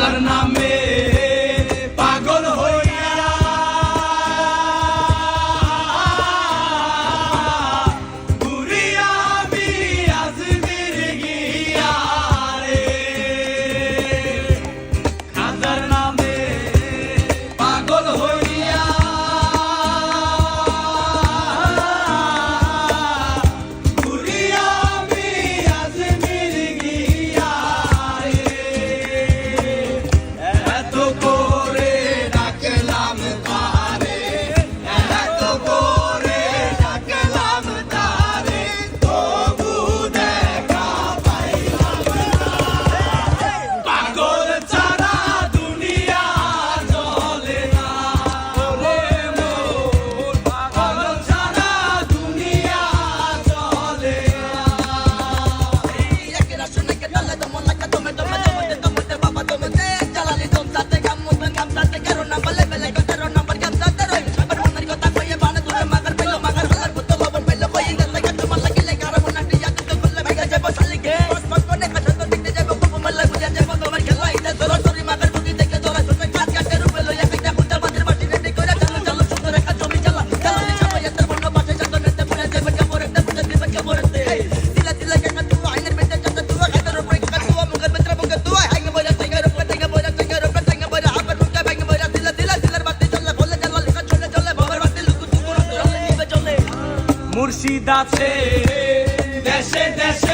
খাজার নামে পাগল হইয়া ঘুরি আমি আজমির গিয়া রে। খাজার নামে পাগল হইয়া ঘুরি আমি আজমির গিয়া রে। এত করে ডাকলাম তারে, এত করে ডাকলাম তারে, তবু দেখা পাইলাম না। পাগল ছাড়া দুনিয়া চলে না রে মোর, পাগল ছাড়া দুনিয়া চলে মুর্শিদ আছে দেশে দেশে